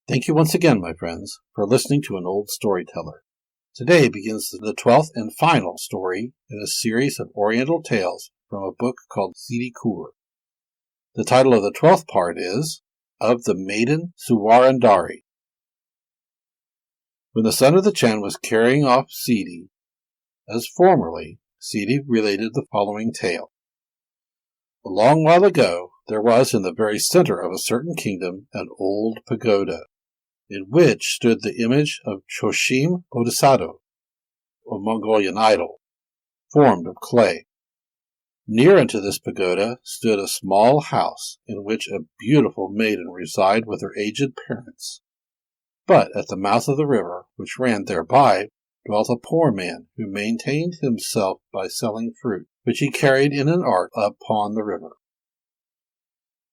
Thank you once again, my friends, for listening to an old storyteller. Today begins the 12th and final story in a series of Oriental tales from a book called Ssidi Kur. The title of the 12th part is Of the Maiden Suwarandari. When the son of the Chan was carrying off Ssidi, as formerly, Ssidi related the following tale. A long while ago, there was in the very center of a certain kingdom an old pagoda, in which stood the image of Choshim Bodhisattva, a Mongolian idol, formed of clay. Near unto this pagoda stood a small house, in which a beautiful maiden resided with her aged parents. But at the mouth of the river, which ran thereby, dwelt a poor man, who maintained himself by selling fruit, which he carried in an ark upon the river.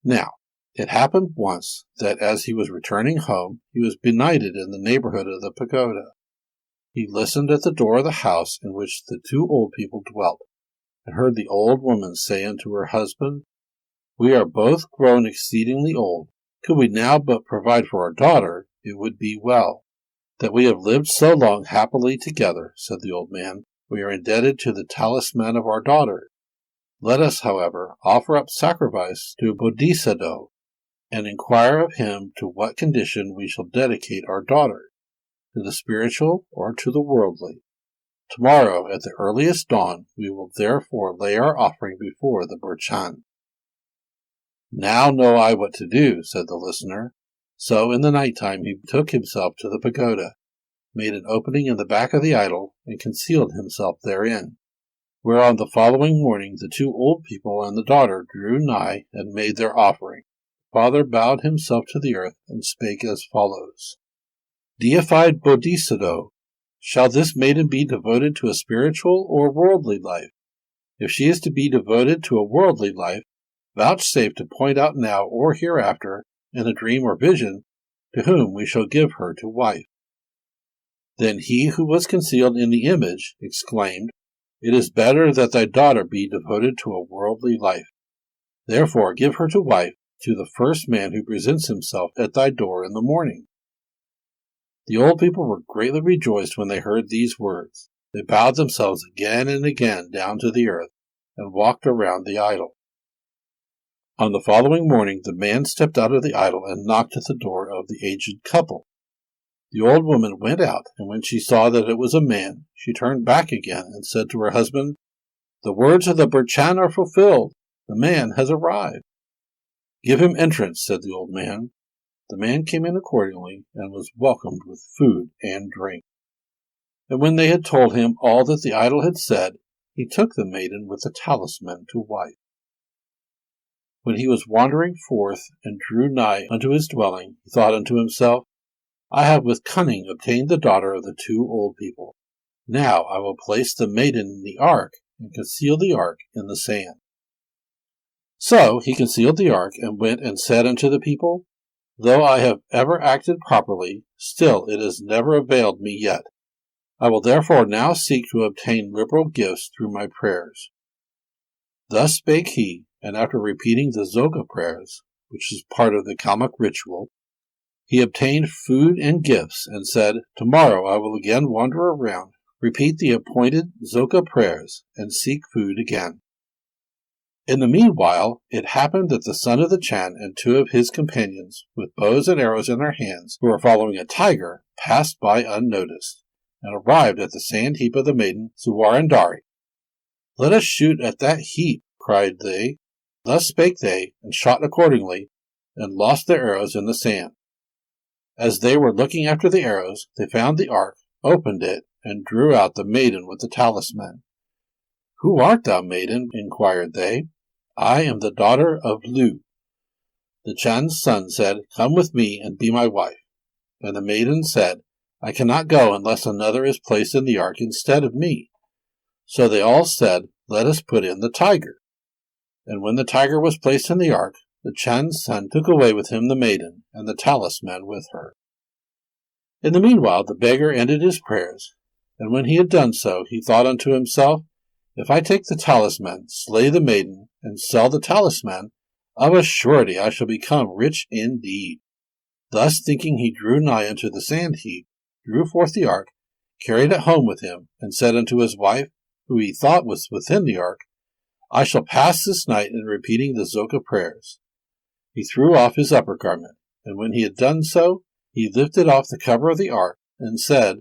Now, it happened once that as he was returning home, he was benighted in the neighborhood of the pagoda. He listened at the door of the house in which the two old people dwelt, and heard the old woman say unto her husband, "We are both grown exceedingly old. Could we now but provide for our daughter, it would be well. That we have lived so long happily together," said the old man, "we are indebted to the talisman of our daughter. Let us, however, offer up sacrifice to Bodhisattva, and inquire of him to what condition we shall dedicate our daughter, to the spiritual or to the worldly. Tomorrow, at the earliest dawn, we will therefore lay our offering before the Burchan." "Now know I what to do," said the listener. So in the night time he took himself to the pagoda, made an opening in the back of the idol, and concealed himself therein. Whereon the following morning the two old people and the daughter drew nigh and made their offering. Father bowed himself to the earth and spake as follows. "Deified Bodhisattva, shall this maiden be devoted to a spiritual or worldly life? If she is to be devoted to a worldly life, vouchsafe to point out now or hereafter, in a dream or vision, to whom we shall give her to wife." Then he who was concealed in the image exclaimed, "It is better that thy daughter be devoted to a worldly life. Therefore give her to wife to the first man who presents himself at thy door in the morning." The old people were greatly rejoiced when they heard these words. They bowed themselves again and again down to the earth, and walked around the idol. On the following morning the man stepped out of the idol and knocked at the door of the aged couple. The old woman went out, and when she saw that it was a man, she turned back again and said to her husband, "The words of the Burchan are fulfilled. The man has arrived." "Give him entrance," said the old man. The man came in accordingly, and was welcomed with food and drink. And when they had told him all that the idol had said, he took the maiden with the talisman to wife. When he was wandering forth and drew nigh unto his dwelling, he thought unto himself, "I have with cunning obtained the daughter of the two old people. Now I will place the maiden in the ark, and conceal the ark in the sand." So he concealed the ark, and went and said unto the people, "Though I have ever acted properly, still it has never availed me yet. I will therefore now seek to obtain liberal gifts through my prayers." Thus spake he, and after repeating the Zoga prayers, which is part of the Kamic ritual, he obtained food and gifts, and said, "Tomorrow I will again wander around, repeat the appointed Zoga prayers, and seek food again." In the meanwhile, it happened that the son of the Chan and two of his companions, with bows and arrows in their hands, who were following a tiger, passed by unnoticed, and arrived at the sand heap of the maiden Suwarandari. "Let us shoot at that heap," cried they. Thus spake they, and shot accordingly, and lost their arrows in the sand. As they were looking after the arrows, they found the ark, opened it, and drew out the maiden with the talisman. "Who art thou, maiden?" inquired they. "I am the daughter of Lu." The Chan's son said, "Come with me and be my wife." And the maiden said, "I cannot go unless another is placed in the ark instead of me." So they all said, "Let us put in the tiger." And when the tiger was placed in the ark, the Chan's son took away with him the maiden, and the talisman with her. In the meanwhile the beggar ended his prayers, and when he had done so, he thought unto himself, "If I take the talisman, slay the maiden, and sell the talisman, of a surety I shall become rich indeed." Thus thinking, he drew nigh unto the sand heap, drew forth the ark, carried it home with him, and said unto his wife, who he thought was within the ark, I shall pass this night in repeating the Zoka prayers. He threw off his upper garment, and when he had done so, he lifted off the cover of the ark, and said,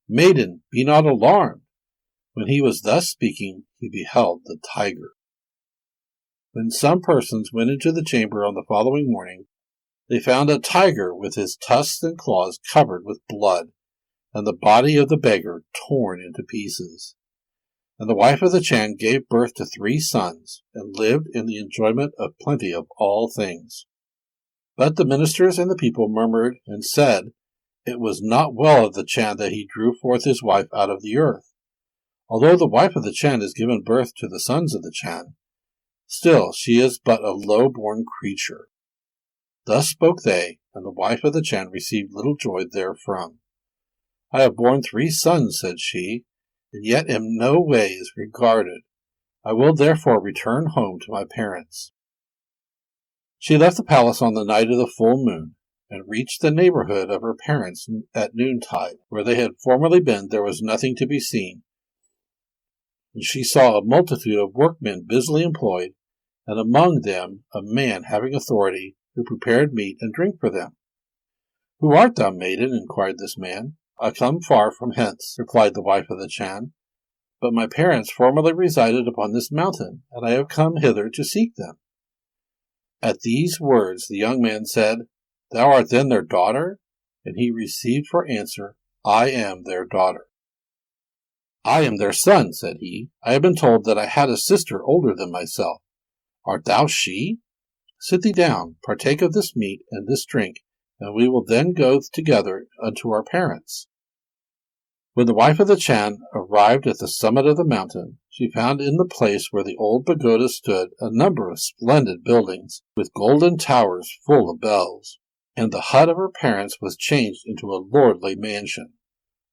Maiden, be not alarmed. When he was thus speaking, he beheld the tiger. When some persons went into the chamber on the following morning, they found a tiger with his tusks and claws covered with blood, and the body of the beggar torn into pieces. And the wife of the Chan gave birth to 3 sons, and lived in the enjoyment of plenty of all things. But the ministers and the people murmured and said, It was not well of the Chan that he drew forth his wife out of the earth. Although the wife of the Chan has given birth to the sons of the Chan, still she is but a low-born creature. Thus spoke they, and the wife of the Chan received little joy therefrom. I have borne 3 sons, said she, and yet am no ways regarded. I will therefore return home to my parents. She left the palace on the night of the full moon, and reached the neighborhood of her parents at noontide. Where they had formerly been there was nothing to be seen, and she saw a multitude of workmen busily employed, and among them a man having authority, who prepared meat and drink for them. Who art thou, maiden? Inquired this man. I come far from hence, replied the wife of the Chan, but my parents formerly resided upon this mountain, and I have come hither to seek them. At these words the young man said, Thou art then their daughter? And he received for answer, I am their daughter. I am their son, said he. I have been told that I had a sister older than myself. Art thou she? Sit thee down, partake of this meat and this drink, and we will then go together unto our parents. When the wife of the Chan arrived at the summit of the mountain, she found in the place where the old pagoda stood a number of splendid buildings, with golden towers full of bells, and the hut of her parents was changed into a lordly mansion.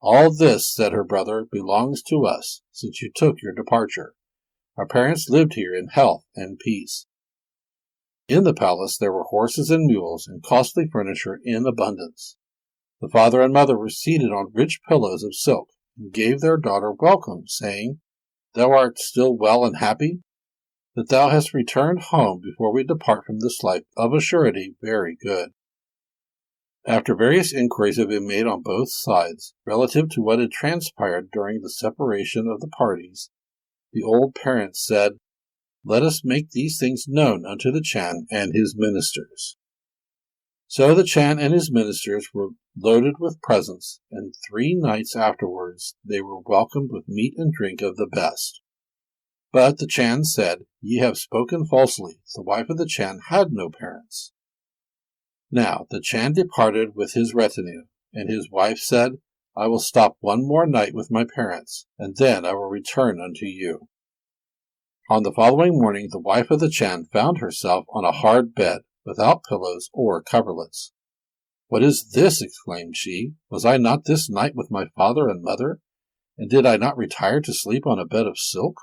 All this, said her brother, belongs to us, since you took your departure. Our parents lived here in health and peace. In the palace there were horses and mules, and costly furniture in abundance. The father and mother were seated on rich pillows of silk, and gave their daughter welcome, saying, Thou art still well and happy? That thou hast returned home before we depart from this life, of a surety very good. After various inquiries had been made on both sides, relative to what had transpired during the separation of the parties, the old parents said, Let us make these things known unto the Chan and his ministers. So the Chan and his ministers were loaded with presents, and 3 nights afterwards they were welcomed with meat and drink of the best. But the Chan said, Ye have spoken falsely. The wife of the Chan had no parents. Now the Chan departed with his retinue, and his wife said, I will stop one more night with my parents, and then I will return unto you. On the following morning the wife of the Chan found herself on a hard bed, without pillows or coverlets. What is this? Exclaimed she. Was I not this night with my father and mother? And did I not retire to sleep on a bed of silk?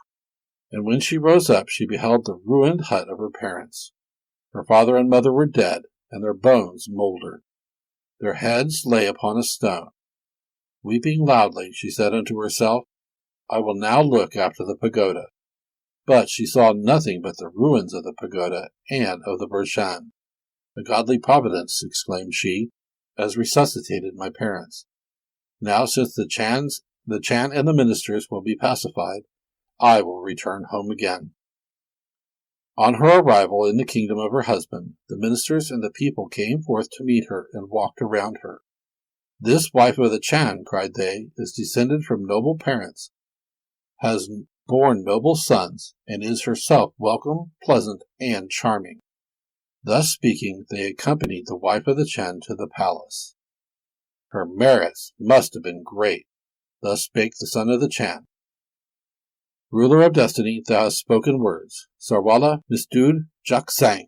And when she rose up, she beheld the ruined hut of her parents. Her father and mother were dead, and their bones mouldered. Their heads lay upon a stone. Weeping loudly, she said unto herself, I will now look after the pagoda. But she saw nothing but the ruins of the pagoda and of the Bershan. A godly providence, exclaimed she, has resuscitated my parents. Now, since the Chan and the ministers will be pacified, I will return home again. On her arrival in the kingdom of her husband, the ministers and the people came forth to meet her and walked around her. This wife of the Chan, cried they, is descended from noble parents, has borne noble sons, and is herself welcome, pleasant, and charming. Thus speaking, they accompanied the wife of the Chan to the palace. Her merits must have been great. Thus spake the son of the Chan. Ruler of destiny, thou hast spoken words. Sarwala misdud jaksang.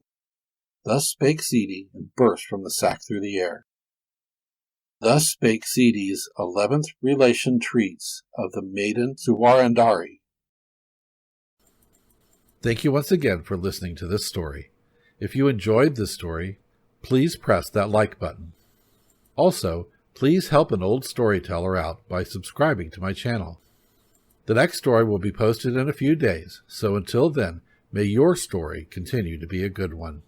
Thus spake Ssidi, and burst from the sack through the air. Thus spake Ssidi's 11th relation treats of the maiden Suwarandari. Thank you once again for listening to this story. If you enjoyed this story, please press that like button. Also, please help an old storyteller out by subscribing to my channel. The next story will be posted in a few days, so until then, may your story continue to be a good one.